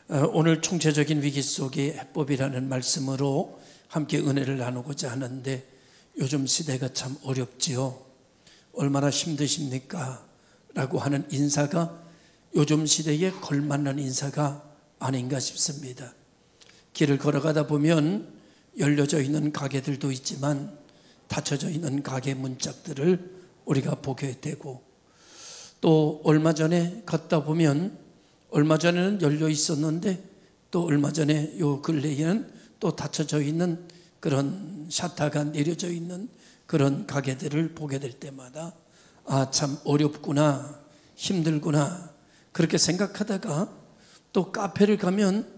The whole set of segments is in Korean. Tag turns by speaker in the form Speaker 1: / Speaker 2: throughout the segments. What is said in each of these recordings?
Speaker 1: 오늘 총체적인 위기 속의 해법이라는 말씀으로 함께 은혜를 나누고자 하는데, 요즘 시대가 참 어렵지요. 얼마나 힘드십니까? 라고 하는 인사가 요즘 시대에 걸맞는 인사가 아닌가 싶습니다. 길을 걸어가다 보면 열려져 있는 가게들도 있지만 닫혀져 있는 가게 문짝들을 우리가 보게 되고, 또 얼마 전에 걷다 보면 얼마 전에는 열려 있었는데 또 얼마 전에 요 근래에는 또 닫혀져 있는 그런 샤타가 내려져 있는 그런 가게들을 보게 될 때마다 참 어렵구나, 힘들구나 그렇게 생각하다가, 또 카페를 가면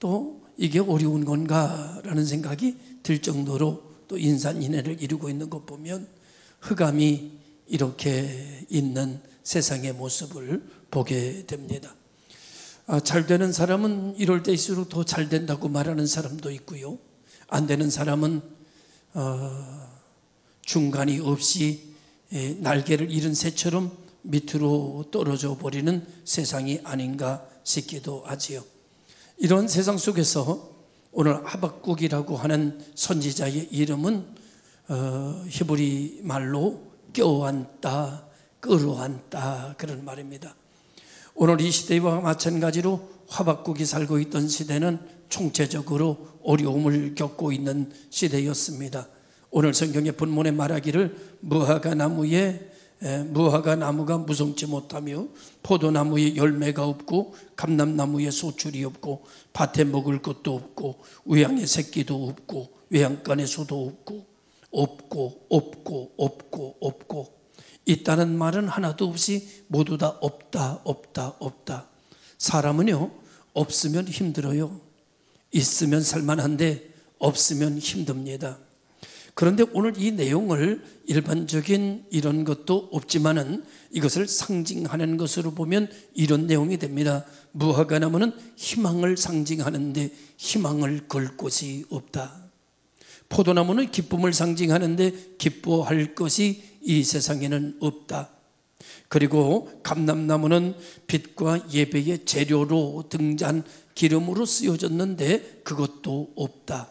Speaker 1: 또 이게 어려운 건가 라는 생각이 들 정도로 또 인산인해를 이루고 있는 것 보면 흑암이 이렇게 있는 세상의 모습을 보게 됩니다. 잘 되는 사람은 이럴 때일수록 더 잘 된다고 말하는 사람도 있고요, 안 되는 사람은 중간이 없이 날개를 잃은 새처럼 밑으로 떨어져 버리는 세상이 아닌가 싶기도 하지요. 이런 세상 속에서 오늘 하박국이라고 하는 선지자의 이름은 히브리 말로 껴안다, 끌어안다 그런 말입니다. 오늘 이 시대와 마찬가지로 하박국이 살고 있던 시대는 총체적으로 어려움을 겪고 있는 시대였습니다. 오늘 성경의 본문에 말하기를 무화과 나무가 무성치 못하며 포도나무에 열매가 없고 감람나무에 소출이 없고 밭에 먹을 것도 없고 우양의 새끼도 없고 외양간에 소도 없고 있다는 말은 하나도 없이 모두 다 없다. 사람은요, 없으면 힘들어요. 있으면 살만한데 없으면 힘듭니다. 그런데 오늘 이 내용을 일반적인 이런 것도 없지만은 이것을 상징하는 것으로 보면 이런 내용이 됩니다. 무화과 나무는 희망을 상징하는데 희망을 걸 곳이 없다. 포도나무는 기쁨을 상징하는데 기뻐할 것이 이 세상에는 없다. 그리고 감람나무는 빛과 예배의 재료로 등잔 기름으로 쓰여졌는데 그것도 없다.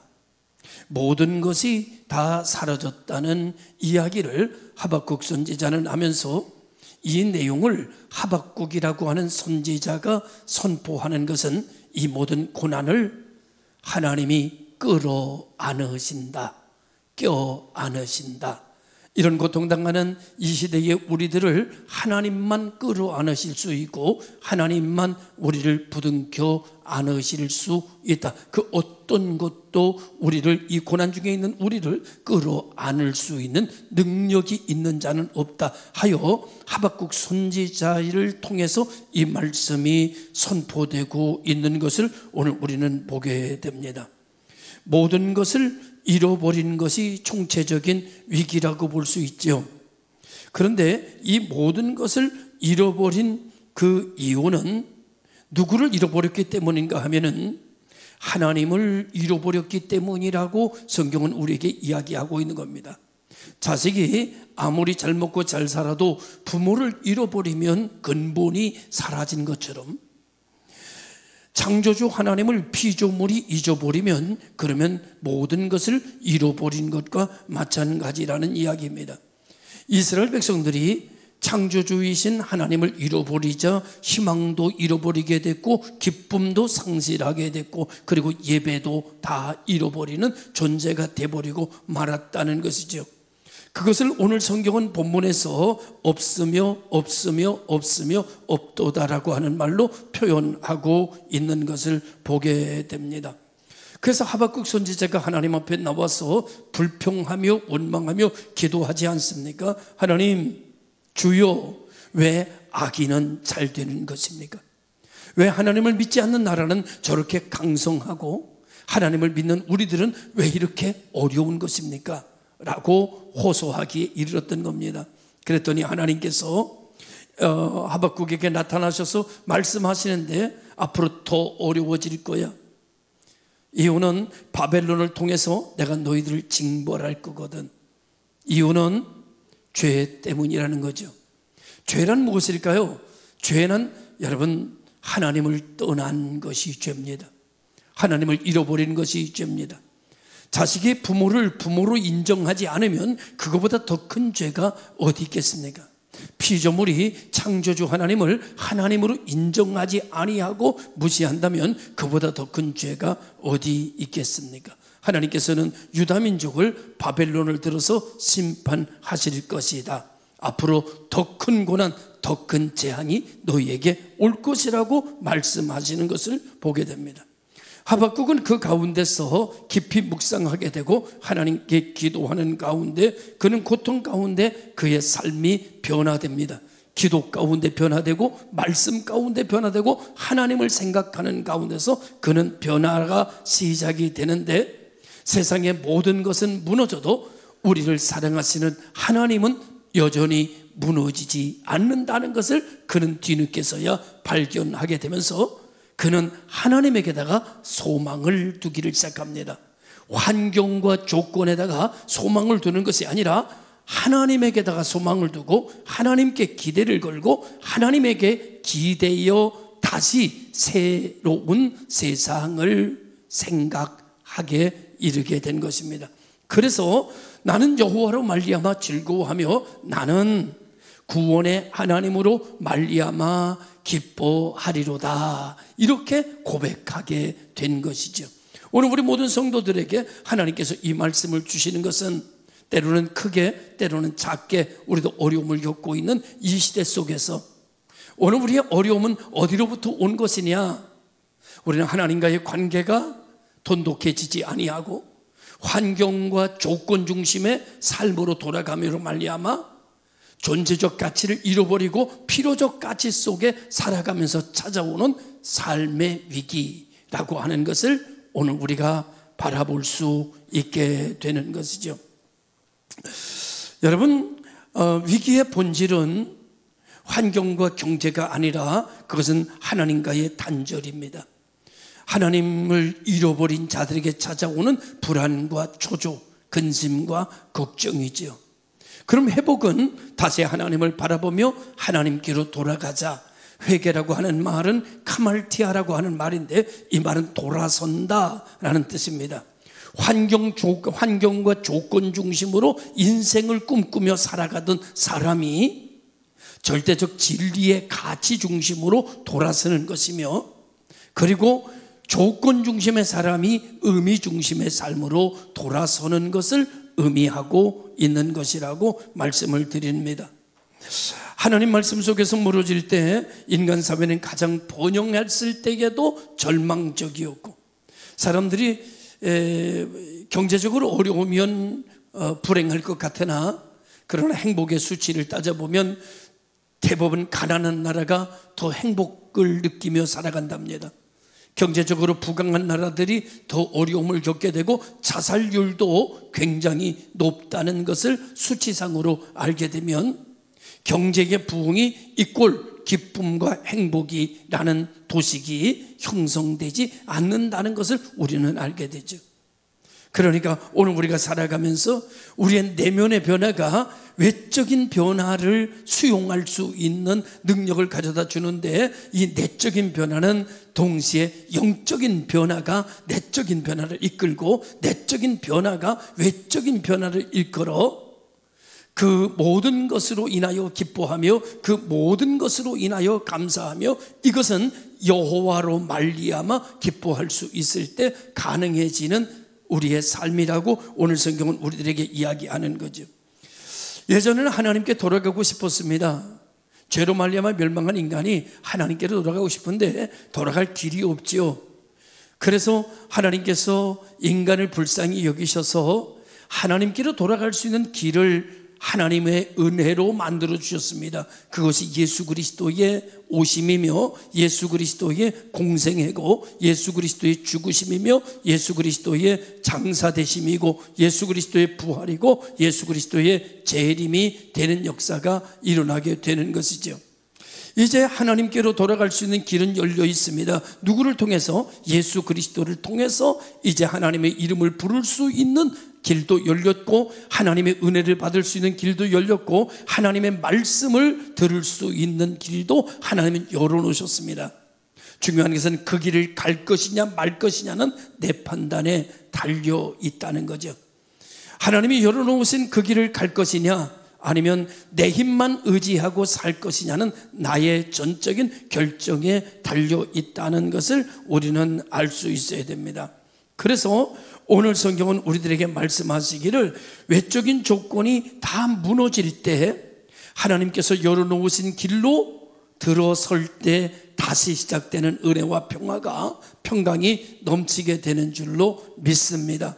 Speaker 1: 모든 것이 다 사라졌다는 이야기를 하박국 선지자는 하면서, 이 내용을 하박국이라고 하는 선지자가 선포하는 것은 이 모든 고난을 하나님이 끌어안으신다, 껴안으신다, 이런 고통당하는 이 시대의 우리들을 하나님만 끌어안으실 수 있고 하나님만 우리를 부둥켜 안으실 수 있다. 그 어떤 것도 우리를, 이 고난 중에 있는 우리를 끌어안을 수 있는 능력이 있는 자는 없다 하여 하박국 선지자를 통해서 이 말씀이 선포되고 있는 것을 오늘 우리는 보게 됩니다. 모든 것을 잃어버린 것이 총체적인 위기라고 볼 수 있죠. 그런데 이 모든 것을 잃어버린 그 이유는 누구를 잃어버렸기 때문인가 하면은 하나님을 잃어버렸기 때문이라고 성경은 우리에게 이야기하고 있는 겁니다. 자식이 아무리 잘 먹고 잘 살아도 부모를 잃어버리면 근본이 사라진 것처럼, 창조주 하나님을 피조물이 잊어버리면 그러면 모든 것을 잃어버린 것과 마찬가지라는 이야기입니다. 이스라엘 백성들이 창조주이신 하나님을 잃어버리자 희망도 잃어버리게 됐고 기쁨도 상실하게 됐고 그리고 예배도 다 잃어버리는 존재가 되어버리고 말았다는 것이죠. 그것을 오늘 성경은 본문에서 없으며 없도다라고 하는 말로 표현하고 있는 것을 보게 됩니다. 그래서 하박국 선지자가 하나님 앞에 나와서 불평하며 원망하며 기도하지 않습니까? 하나님, 주여, 왜 악인은 잘 되는 것입니까? 왜 하나님을 믿지 않는 나라는 저렇게 강성하고 하나님을 믿는 우리들은 왜 이렇게 어려운 것입니까? 라고 호소하기에 이르렀던 겁니다. 그랬더니 하나님께서 하박국에게 나타나셔서 말씀하시는데, 앞으로 더 어려워질 거야. 이유는 바벨론을 통해서 내가 너희들을 징벌할 거거든. 이유는 죄 때문이라는 거죠. 죄란 무엇일까요? 죄는 여러분 하나님을 떠난 것이 죄입니다. 하나님을 잃어버린 것이 죄입니다. 자식이 부모를 부모로 인정하지 않으면 그거보다 더 큰 죄가 어디 있겠습니까? 피조물이 창조주 하나님을 하나님으로 인정하지 아니하고 무시한다면 그보다 더 큰 죄가 어디 있겠습니까? 하나님께서는 유다민족을 바벨론을 들어서 심판하실 것이다. 앞으로 더 큰 고난, 더 큰 재앙이 너희에게 올 것이라고 말씀하시는 것을 보게 됩니다. 하박국은 그 가운데서 깊이 묵상하게 되고 하나님께 기도하는 가운데 그는 고통 가운데 그의 삶이 변화됩니다. 기도 가운데 변화되고 말씀 가운데 변화되고 하나님을 생각하는 가운데서 그는 변화가 시작이 되는데 세상의 모든 것은 무너져도 우리를 사랑하시는 하나님은 여전히 무너지지 않는다는 것을 그는 뒤늦게서야 발견하게 되면서 그는 하나님에게다가 소망을 두기를 시작합니다. 환경과 조건에다가 소망을 두는 것이 아니라 하나님에게다가 소망을 두고 하나님께 기대를 걸고 하나님에게 기대어 다시 새로운 세상을 생각하게 이르게 된 것입니다. 그래서 나는 여호와로 말미암아 즐거워하며 나는 구원의 하나님으로 말미암아 기뻐하리로다. 이렇게 고백하게 된 것이죠. 오늘 우리 모든 성도들에게 하나님께서 이 말씀을 주시는 것은 때로는 크게 때로는 작게 우리도 어려움을 겪고 있는 이 시대 속에서 오늘 우리의 어려움은 어디로부터 온 것이냐? 우리는 하나님과의 관계가 돈독해지지 아니하고 환경과 조건 중심의 삶으로 돌아가므로 말미암아 존재적 가치를 잃어버리고 필요적 가치 속에 살아가면서 찾아오는 삶의 위기라고 하는 것을 오늘 우리가 바라볼 수 있게 되는 것이죠. 여러분, 위기의 본질은 환경과 경제가 아니라 그것은 하나님과의 단절입니다. 하나님을 잃어버린 자들에게 찾아오는 불안과 초조, 근심과 걱정이지요. 그럼 회복은 다시 하나님을 바라보며 하나님께로 돌아가자. 회개라고 하는 말은 카말티아라고 하는 말인데 이 말은 돌아선다라는 뜻입니다. 환경과 조건 중심으로 인생을 꿈꾸며 살아가던 사람이 절대적 진리의 가치 중심으로 돌아서는 것이며 그리고 조건 중심의 사람이 의미 중심의 삶으로 돌아서는 것을 의미하고 있는 것이라고 말씀을 드립니다. 하나님 말씀 속에서 멀어질 때 인간 사회는 가장 번영했을 때에도 절망적이었고 사람들이 경제적으로 어려우면 불행할 것 같으나 그러나 행복의 수치를 따져보면 대부분 가난한 나라가 더 행복을 느끼며 살아간답니다. 경제적으로 부강한 나라들이 더 어려움을 겪게 되고 자살률도 굉장히 높다는 것을 수치상으로 알게 되면 경제의 부흥이 이꼴 기쁨과 행복이라는 도식이 형성되지 않는다는 것을 우리는 알게 되죠. 그러니까 오늘 우리가 살아가면서 우리의 내면의 변화가 외적인 변화를 수용할 수 있는 능력을 가져다 주는데 이 내적인 변화는 동시에 영적인 변화가 내적인 변화를 이끌고 내적인 변화가 외적인 변화를 이끌어 그 모든 것으로 인하여 기뻐하며 그 모든 것으로 인하여 감사하며 이것은 여호와로 말미암아 기뻐할 수 있을 때 가능해지는 우리의 삶이라고 오늘 성경은 우리들에게 이야기하는 거죠. 예전에는 하나님께 돌아가고 싶었습니다. 죄로 말미암아 멸망한 인간이 하나님께로 돌아가고 싶은데 돌아갈 길이 없지요. 그래서 하나님께서 인간을 불쌍히 여기셔서 하나님께로 돌아갈 수 있는 길을 하나님의 은혜로 만들어 주셨습니다. 그것이 예수 그리스도의 오심이며 예수 그리스도의 공생애고 예수 그리스도의 죽으심이며 예수 그리스도의 장사되심이고 예수 그리스도의 부활이고 예수 그리스도의 재림이 되는 역사가 일어나게 되는 것이죠. 이제 하나님께로 돌아갈 수 있는 길은 열려 있습니다. 누구를 통해서? 예수 그리스도를 통해서 이제 하나님의 이름을 부를 수 있는 길도 열렸고 하나님의 은혜를 받을 수 있는 길도 열렸고 하나님의 말씀을 들을 수 있는 길도 하나님은 열어놓으셨습니다. 중요한 것은 그 길을 갈 것이냐 말 것이냐는 내 판단에 달려 있다는 거죠. 하나님이 열어놓으신 그 길을 갈 것이냐 아니면 내 힘만 의지하고 살 것이냐는 나의 전적인 결정에 달려 있다는 것을 우리는 알 수 있어야 됩니다. 그래서 오늘 성경은 우리들에게 말씀하시기를 외적인 조건이 다 무너질 때 하나님께서 열어놓으신 길로 들어설 때 다시 시작되는 은혜와 평강이 넘치게 되는 줄로 믿습니다.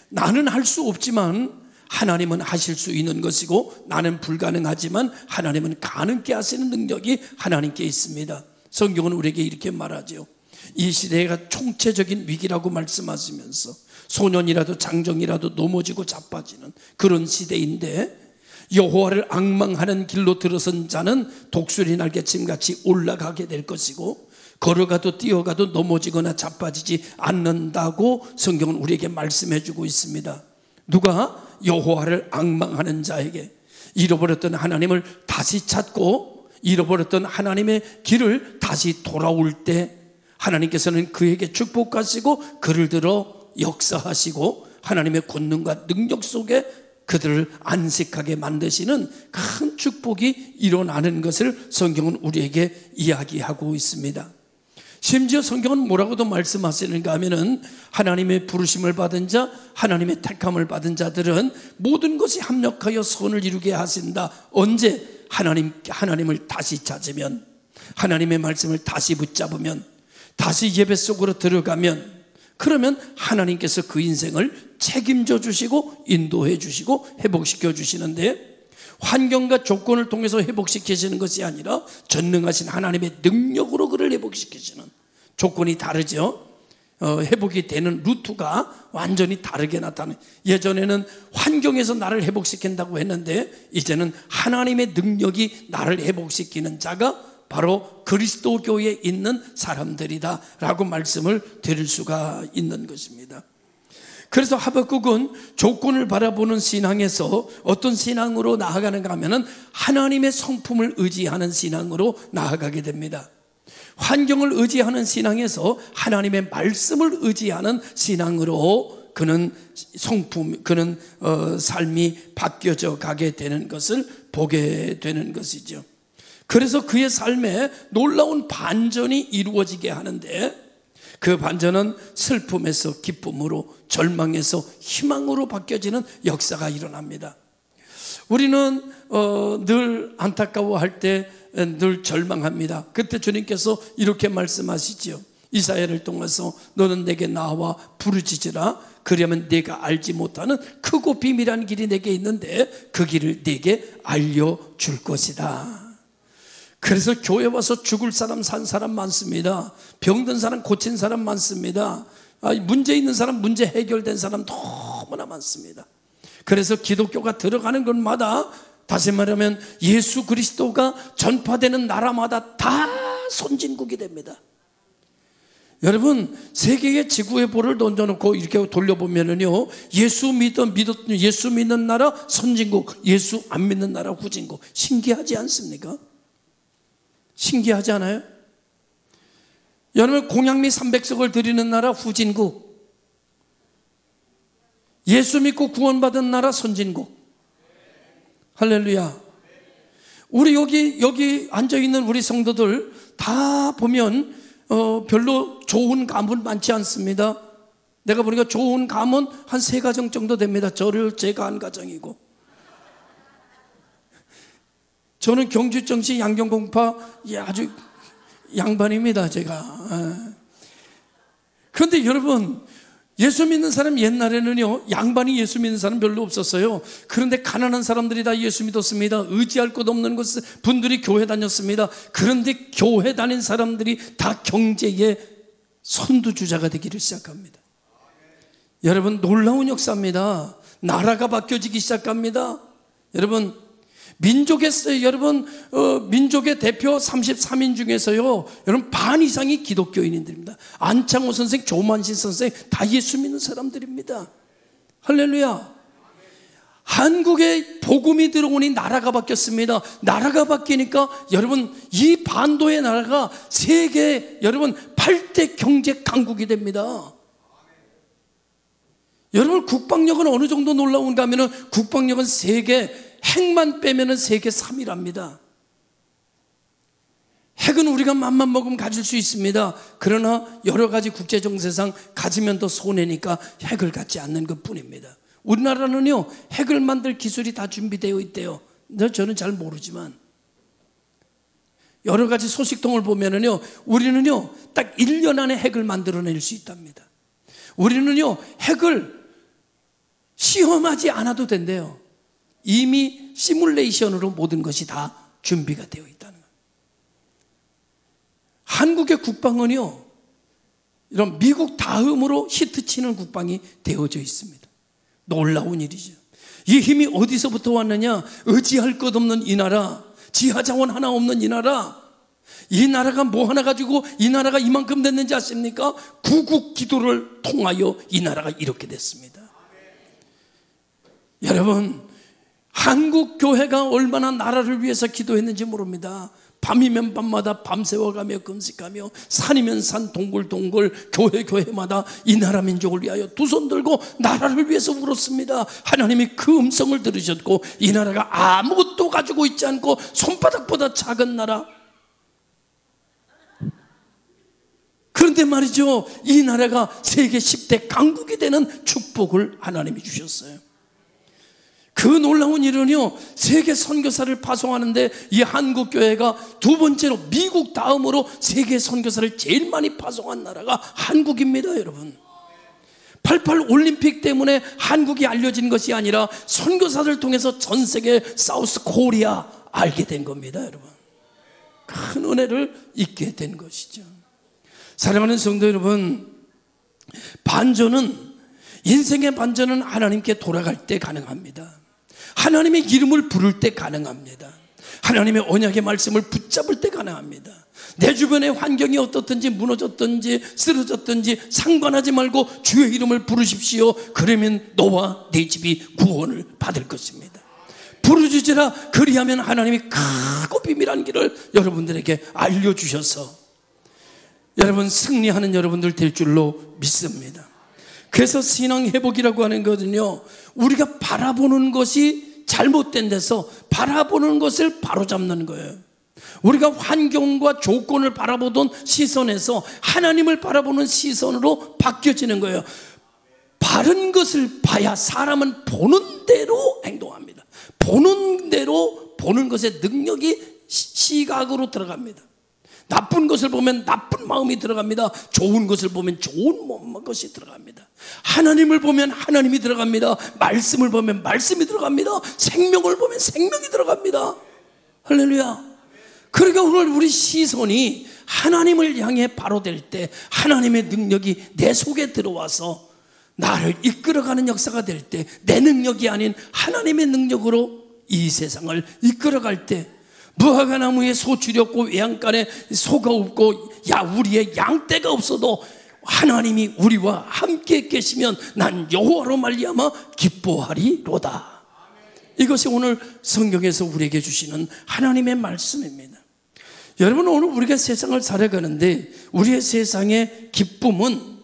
Speaker 1: 나는 할 수 없지만 하나님은 하실 수 있는 것이고 나는 불가능하지만 하나님은 가능케 하시는 능력이 하나님께 있습니다. 성경은 우리에게 이렇게 말하죠. 이 시대가 총체적인 위기라고 말씀하시면서 소년이라도 장정이라도 넘어지고 자빠지는 그런 시대인데 여호와를 앙망하는 길로 들어선 자는 독수리 날개침같이 올라가게 될 것이고 걸어가도 뛰어가도 넘어지거나 자빠지지 않는다고 성경은 우리에게 말씀해 주고 있습니다. 누가? 여호와를 앙망하는 자에게 잃어버렸던 하나님을 다시 찾고 잃어버렸던 하나님의 길을 다시 돌아올 때 하나님께서는 그에게 축복하시고 그를 들어 역사하시고 하나님의 권능과 능력 속에 그들을 안식하게 만드시는 큰 축복이 일어나는 것을 성경은 우리에게 이야기하고 있습니다. 심지어 성경은 뭐라고도 말씀하시는가 하면은 하나님의 부르심을 받은 자, 하나님의 택함을 받은 자들은 모든 것이 합력하여 선을 이루게 하신다. 언제? 하나님을 다시 찾으면, 하나님의 말씀을 다시 붙잡으면, 다시 예배 속으로 들어가면, 그러면 하나님께서 그 인생을 책임져 주시고 인도해 주시고 회복시켜 주시는데, 환경과 조건을 통해서 회복시키시는 것이 아니라 전능하신 하나님의 능력으로 그를 회복시키시는, 조건이 다르죠. 회복이 되는 루트가 완전히 다르게 나타나요. 예전에는 환경에서 나를 회복시킨다고 했는데 이제는 하나님의 능력이 나를 회복시키는 자가 바로 그리스도교에 있는 사람들이다 라고 말씀을 드릴 수가 있는 것입니다. 그래서 하박국은 조건을 바라보는 신앙에서 어떤 신앙으로 나아가는가 하면은 하나님의 성품을 의지하는 신앙으로 나아가게 됩니다. 환경을 의지하는 신앙에서 하나님의 말씀을 의지하는 신앙으로 그는 삶이 바뀌어져 가게 되는 것을 보게 되는 것이죠. 그래서 그의 삶에 놀라운 반전이 이루어지게 하는데 그 반전은 슬픔에서 기쁨으로, 절망에서 희망으로 바뀌어지는 역사가 일어납니다. 우리는 늘 안타까워할 때 늘 절망합니다. 그때 주님께서 이렇게 말씀하시죠. 이사야를 통해서 너는 내게 나와 부르짖으라. 그러면 내가 알지 못하는 크고 비밀한 길이 내게 있는데 그 길을 내게 알려줄 것이다. 그래서 교회 와서 죽을 사람 산 사람 많습니다. 병든 사람 고친 사람 많습니다. 문제 있는 사람 문제 해결된 사람 너무나 많습니다. 그래서 기독교가 들어가는 곳마다 다시 말하면 예수 그리스도가 전파되는 나라마다 다 선진국이 됩니다. 여러분 세계의 지구의 볼을 던져놓고 이렇게 돌려보면은요 예수 믿는 나라 선진국, 예수 안 믿는 나라 후진국. 신기하지 않습니까? 신기하지 않아요? 여러분 공양미 300석을 드리는 나라 후진국, 예수 믿고 구원받은 나라 선진국. 할렐루야. 우리 여기 앉아있는 우리 성도들 다 보면 별로 좋은 가문 많지 않습니다. 내가 보니까 좋은 가문 한 3가정 정도 됩니다. 저를 제가 한 가정이고, 저는 경주정시 양경공파 아주 양반입니다. 제가. 그런데 여러분 예수 믿는 사람 옛날에는요 양반이 예수 믿는 사람 별로 없었어요. 그런데 가난한 사람들이 다 예수 믿었습니다. 의지할 것 없는 분들이 교회 다녔습니다. 그런데 교회 다닌 사람들이 다 경제의 선두주자가 되기를 시작합니다. 여러분 놀라운 역사입니다. 나라가 바뀌어지기 시작합니다. 여러분 민족의 대표 33인 중에서요 여러분 반 이상이 기독교인들입니다. 안창호 선생, 조만신 선생 다 예수 믿는 사람들입니다. 할렐루야. 한국에 복음이 들어오니 나라가 바뀌었습니다. 나라가 바뀌니까 여러분 이 반도의 나라가 세계 여러분 8대 경제 강국이 됩니다. 여러분 국방력은 어느 정도 놀라운가 하면은 국방력은 세계 핵만 빼면은 세계 3위랍니다. 핵은 우리가 맘만 먹으면 가질 수 있습니다. 그러나 여러 가지 국제정세상 가지면 더 손해니까 핵을 갖지 않는 것 뿐입니다. 우리나라는요 핵을 만들 기술이 다 준비되어 있대요. 저는 잘 모르지만 여러 가지 소식통을 보면은요 우리는요 딱 1년 안에 핵을 만들어낼 수 있답니다. 우리는요 핵을 시험하지 않아도 된대요. 이미 시뮬레이션으로 모든 것이 다 준비가 되어 있다는 거예요. 한국의 국방은요 이런 미국 다음으로 히트치는 국방이 되어져 있습니다. 놀라운 일이죠. 이 힘이 어디서부터 왔느냐? 의지할 것 없는 이 나라, 지하자원 하나 없는 이 나라, 이 나라가 뭐 하나 가지고 이 나라가 이만큼 됐는지 아십니까? 구국 기도를 통하여 이 나라가 이렇게 됐습니다. 여러분 한국 교회가 얼마나 나라를 위해서 기도했는지 모릅니다. 밤이면 밤마다 밤새워가며 금식하며 산이면 산 동굴동굴 교회마다 이 나라 민족을 위하여 두 손 들고 나라를 위해서 울었습니다. 하나님이 그 음성을 들으셨고 이 나라가 아무것도 가지고 있지 않고 손바닥보다 작은 나라, 그런데 말이죠 이 나라가 세계 10대 강국이 되는 축복을 하나님이 주셨어요. 그 놀라운 일은요 세계 선교사를 파송하는데 이 한국교회가 두 번째로 미국 다음으로 세계 선교사를 제일 많이 파송한 나라가 한국입니다. 여러분 88 올림픽 때문에 한국이 알려진 것이 아니라 선교사들 통해서 전 세계 사우스 코리아 알게 된 겁니다. 여러분 큰 은혜를 잊게 된 것이죠. 사랑하는 성도 여러분, 반전은 인생의 반전은 하나님께 돌아갈 때 가능합니다. 하나님의 이름을 부를 때 가능합니다. 하나님의 언약의 말씀을 붙잡을 때 가능합니다. 내 주변의 환경이 어떻든지 무너졌든지 쓰러졌든지 상관하지 말고 주의 이름을 부르십시오. 그러면 너와 네 집이 구원을 받을 것입니다. 부르짖으라 그리하면 하나님이 크고 비밀한 길을 여러분들에게 알려주셔서 여러분 승리하는 여러분들 될 줄로 믿습니다. 그래서 신앙 회복이라고 하는 것은요 우리가 바라보는 것이 잘못된 데서 바라보는 것을 바로잡는 거예요. 우리가 환경과 조건을 바라보던 시선에서 하나님을 바라보는 시선으로 바뀌어지는 거예요. 바른 것을 봐야 사람은 보는 대로 행동합니다. 보는 대로 보는 것의 능력이 시각으로 들어갑니다. 나쁜 것을 보면 나쁜 마음이 들어갑니다. 좋은 것을 보면 좋은 것이 들어갑니다. 하나님을 보면 하나님이 들어갑니다. 말씀을 보면 말씀이 들어갑니다. 생명을 보면 생명이 들어갑니다. 할렐루야. 그러니까 오늘 우리 시선이 하나님을 향해 바로 될 때 하나님의 능력이 내 속에 들어와서 나를 이끌어가는 역사가 될 때 내 능력이 아닌 하나님의 능력으로 이 세상을 이끌어갈 때 무화과 나무에 소출이 없고 외양간에 소가 없고 우리의 양떼가 없어도 하나님이 우리와 함께 계시면 난 여호와로 말미암아 기뻐하리로다. 이것이 오늘 성경에서 우리에게 주시는 하나님의 말씀입니다. 여러분 오늘 우리가 세상을 살아가는데 우리의 세상의 기쁨은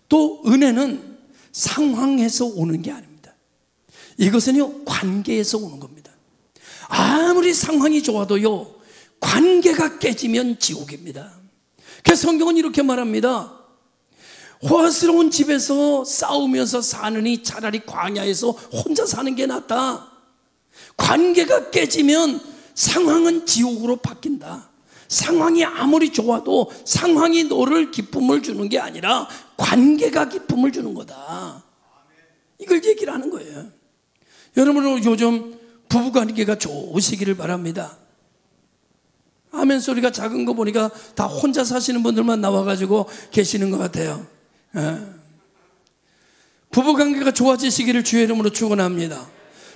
Speaker 1: 또 은혜는 상황에서 오는 게 아닙니다. 이것은요 관계에서 오는 겁니다. 아무리 상황이 좋아도요 관계가 깨지면 지옥입니다. 그래서 성경은 이렇게 말합니다. 호화스러운 집에서 싸우면서 사느니 차라리 광야에서 혼자 사는 게 낫다. 관계가 깨지면 상황은 지옥으로 바뀐다. 상황이 아무리 좋아도 상황이 너를 기쁨을 주는 게 아니라 관계가 기쁨을 주는 거다. 이걸 얘기를 하는 거예요. 여러분 요즘 부부관계가 좋으시기를 바랍니다. 아멘 소리가 작은 거 보니까 다 혼자 사시는 분들만 나와가지고 계시는 것 같아요. 부부관계가 좋아지시기를 주의 이름으로 축원합니다.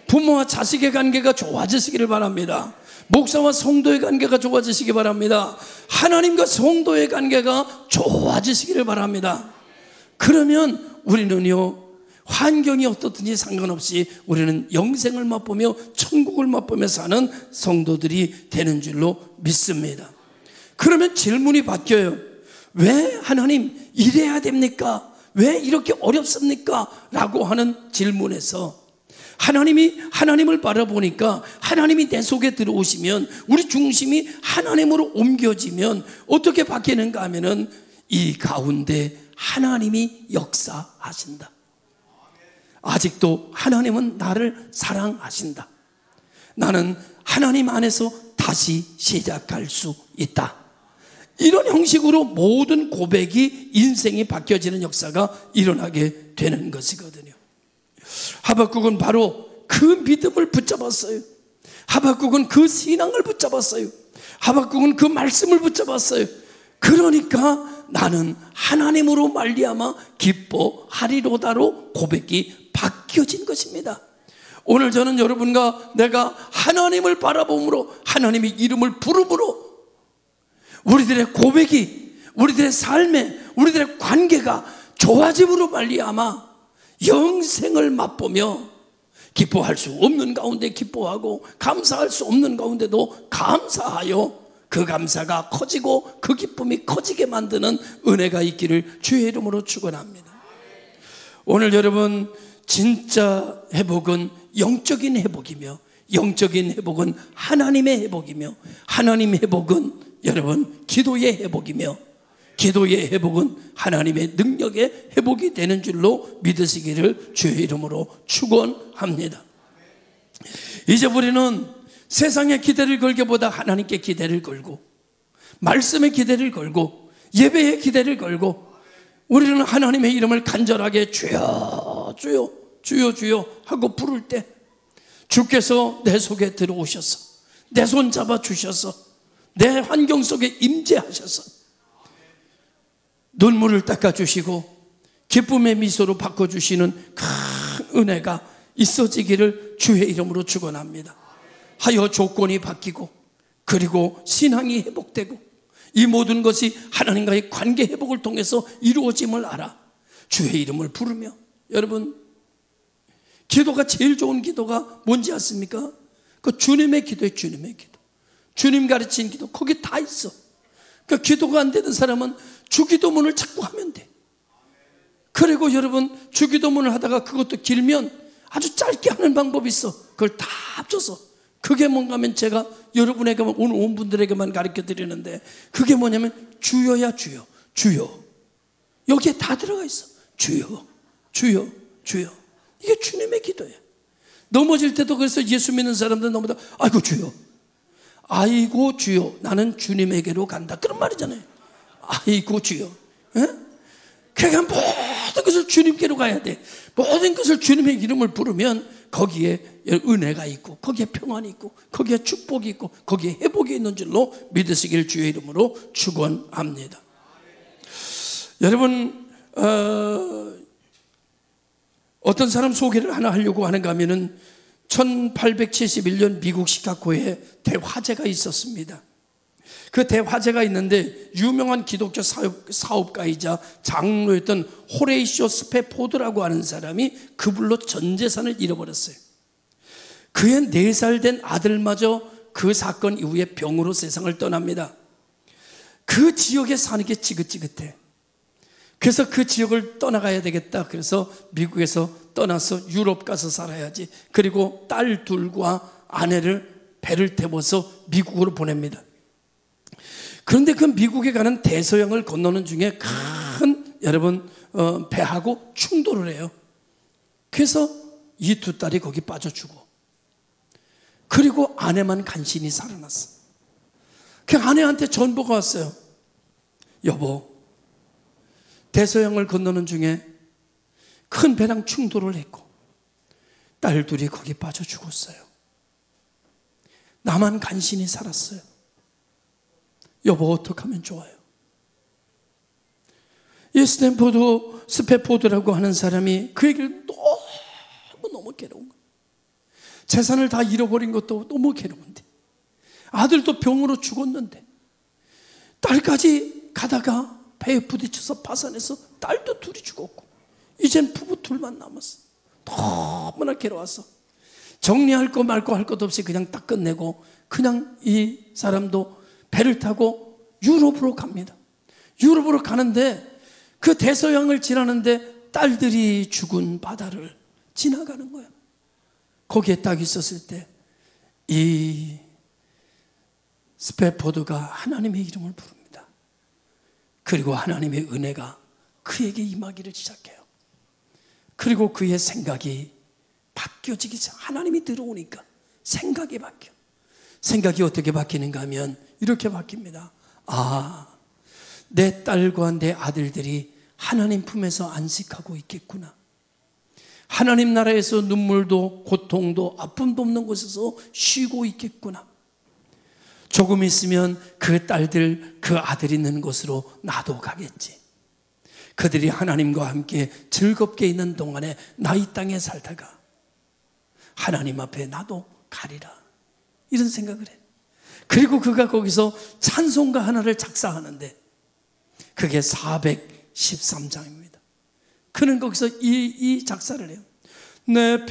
Speaker 1: 부모와 자식의 관계가 좋아지시기를 바랍니다. 목사와 성도의 관계가 좋아지시기 바랍니다. 하나님과 성도의 관계가 좋아지시기를 바랍니다. 그러면 우리는요 환경이 어떻든지 상관없이 우리는 영생을 맛보며 천국을 맛보며 사는 성도들이 되는 줄로 믿습니다. 그러면 질문이 바뀌어요. 왜 하나님 이래야 됩니까? 왜 이렇게 어렵습니까? 라고 하는 질문에서 하나님을 바라보니까 하나님이 내 속에 들어오시면 우리 중심이 하나님으로 옮겨지면 어떻게 바뀌는가 하면은 이 가운데 하나님이 역사하신다. 아직도 하나님은 나를 사랑하신다. 나는 하나님 안에서 다시 시작할 수 있다. 이런 형식으로 모든 고백이 인생이 바뀌어지는 역사가 일어나게 되는 것이거든요. 하박국은 바로 그 믿음을 붙잡았어요. 하박국은 그 신앙을 붙잡았어요. 하박국은 그 말씀을 붙잡았어요. 그러니까 나는 하나님으로 말미암아 기뻐하리로다로 고백이 바뀌어진 것입니다. 오늘 저는 여러분과 내가 하나님을 바라봄으로 하나님의 이름을 부름으로 우리들의 고백이 우리들의 삶에 우리들의 관계가 좋아짐으로 말미암아 영생을 맛보며 기뻐할 수 없는 가운데 기뻐하고 감사할 수 없는 가운데도 감사하여 그 감사가 커지고 그 기쁨이 커지게 만드는 은혜가 있기를 주의 이름으로 축원합니다. 오늘 여러분 진짜 회복은 영적인 회복이며 영적인 회복은 하나님의 회복이며 하나님의 회복은 여러분 기도의 회복이며 기도의 회복은 하나님의 능력의 회복이 되는 줄로 믿으시기를 주의 이름으로 축원합니다. 이제 우리는 세상에 기대를 걸기보다 하나님께 기대를 걸고 말씀에 기대를 걸고 예배에 기대를 걸고 우리는 하나님의 이름을 간절하게 주여 주여 주여 주여 하고 부를 때 주께서 내 속에 들어오셔서 내 손 잡아 주셔서 내 환경 속에 임재하셔서 눈물을 닦아주시고 기쁨의 미소로 바꿔주시는 큰 은혜가 있어지기를 주의 이름으로 축원합니다. 하여 조건이 바뀌고 그리고 신앙이 회복되고 이 모든 것이 하나님과의 관계 회복을 통해서 이루어짐을 알아 주의 이름을 부르며 여러분 기도가 제일 좋은 기도가 뭔지 아십니까? 그 주님의 기도예요. 주님의 기도. 주님 가르친 기도 거기 다 있어. 그 기도가 안 되는 사람은 주기도문을 자꾸 하면 돼. 그리고 여러분 주기도문을 하다가 그것도 길면 아주 짧게 하는 방법이 있어. 그걸 다 합쳐서 그게 뭔가 하면 제가 여러분에게만 오늘 온 분들에게만 가르쳐 드리는데 그게 뭐냐면 주여야 주여 주여 여기에 다 들어가 있어. 주여 주여 주여 이게 주님의 기도예요. 넘어질 때도 그래서 예수 믿는 사람들 넘어다 아이고 주여 아이고 주여 나는 주님에게로 간다 그런 말이잖아요. 아이고 주여 그러니까 모든 것을 주님께로 가야 돼. 모든 것을 주님의 이름을 부르면 거기에 은혜가 있고 거기에 평안이 있고 거기에 축복이 있고 거기에 회복이 있는 줄로 믿으시길 주의 이름으로 축원합니다. 여러분 어떤 사람 소개를 하나 하려고 하는가 하면은 1871년 미국 시카고에 대화재가 있었습니다. 그 대화재가 있는데 유명한 기독교 사업가이자 장로였던 호레이쇼 스패포드라고 하는 사람이 그 불로 전 재산을 잃어버렸어요. 그의 4살 된 아들마저 그 사건 이후에 병으로 세상을 떠납니다. 그 지역에 사는 게 지긋지긋해. 그래서 그 지역을 떠나가야 되겠다. 그래서 미국에서 떠나서 유럽 가서 살아야지. 그리고 딸 둘과 아내를 배를 태워서 미국으로 보냅니다. 그런데 그 미국에 가는 대서양을 건너는 중에 큰 여러분 배하고 충돌을 해요. 그래서 이 두 딸이 거기 빠져 죽어. 그리고 아내만 간신히 살아났어. 그 아내한테 전보가 왔어요. 여보, 대서양을 건너는 중에 큰 배랑 충돌을 했고 딸 둘이 거기 빠져 죽었어요. 나만 간신히 살았어요. 여보 어떻게 하면 좋아요? 이 스패포드라고 하는 사람이 그 얘기를 너무 괴로운 거예요. 재산을 다 잃어버린 것도 너무 괴로운데 아들도 병으로 죽었는데 딸까지 가다가 배에 부딪혀서 파산해서 딸도 둘이 죽었고 이젠 부부 둘만 남았어. 너무나 괴로웠어. 정리할 거 말 거 할 것도 없이 그냥 딱 끝내고 그냥 이 사람도 배를 타고 유럽으로 갑니다. 유럽으로 가는데 그 대서양을 지나는데 딸들이 죽은 바다를 지나가는 거야. 거기에 딱 있었을 때 이 스패포드가 하나님의 이름을 부릅니다. 그리고 하나님의 은혜가 그에게 임하기를 시작해요. 그리고 그의 생각이 바뀌어지기 시작. 하나님이 들어오니까 생각이 바뀌어. 생각이 어떻게 바뀌는가 하면 이렇게 바뀝니다. 아, 내 딸과 내 아들들이 하나님 품에서 안식하고 있겠구나. 하나님 나라에서 눈물도 고통도 아픔도 없는 곳에서 쉬고 있겠구나. 조금 있으면 그 딸들, 그 아들 있는 곳으로 나도 가겠지. 그들이 하나님과 함께 즐겁게 있는 동안에 나 이 땅에 살다가 하나님 앞에 나도 가리라. 이런 생각을 해. 그리고 그가 거기서 찬송가 하나를 작사하는데 그게 413장입니다. 그는 거기서 이 작사를 해요. 내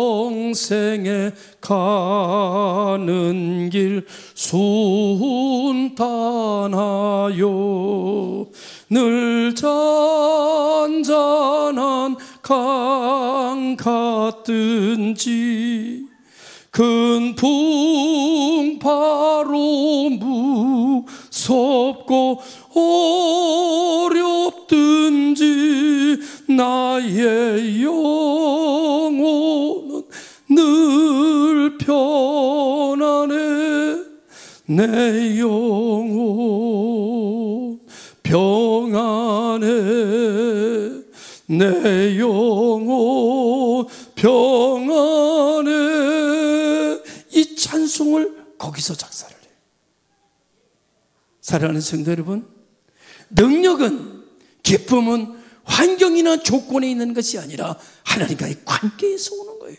Speaker 1: 평생에 가는 길 순탄하여 늘 잔잔한 강 같든지 큰 풍파로 무섭고 어렵든지 나의 영혼은 늘 평안해. 내 영혼 평안해. 내 영혼 평안해. 이 찬송을 거기서 작사를 해요. 사랑하는 성도 여러분, 능력은, 기쁨은 환경이나 조건에 있는 것이 아니라 하나님과의 관계에서 오는 거예요.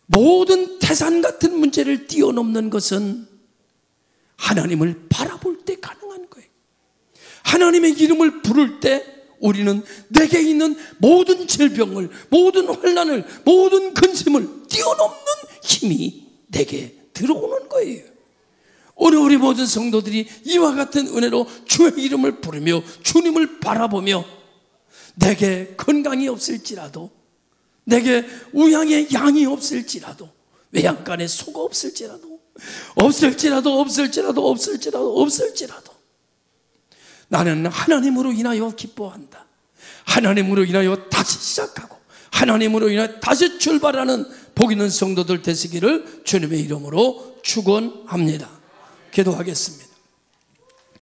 Speaker 1: 모든 태산 같은 문제를 뛰어넘는 것은 하나님을 바라볼 때 가능한 거예요. 하나님의 이름을 부를 때 우리는 내게 있는 모든 질병을, 모든 환난을, 모든 근심을 뛰어넘는 힘이 내게 들어오는 거예요. 오늘 우리 모든 성도들이 이와 같은 은혜로 주의 이름을 부르며 주님을 바라보며 내게 건강이 없을지라도, 내게 우양의 양이 없을지라도, 외양간에 소가 없을지라도 나는 하나님으로 인하여 기뻐한다. 하나님으로 인하여 다시 시작하고 하나님으로 인하여 다시 출발하는 복 있는 성도들 되시기를 주님의 이름으로 축원합니다. 기도하겠습니다.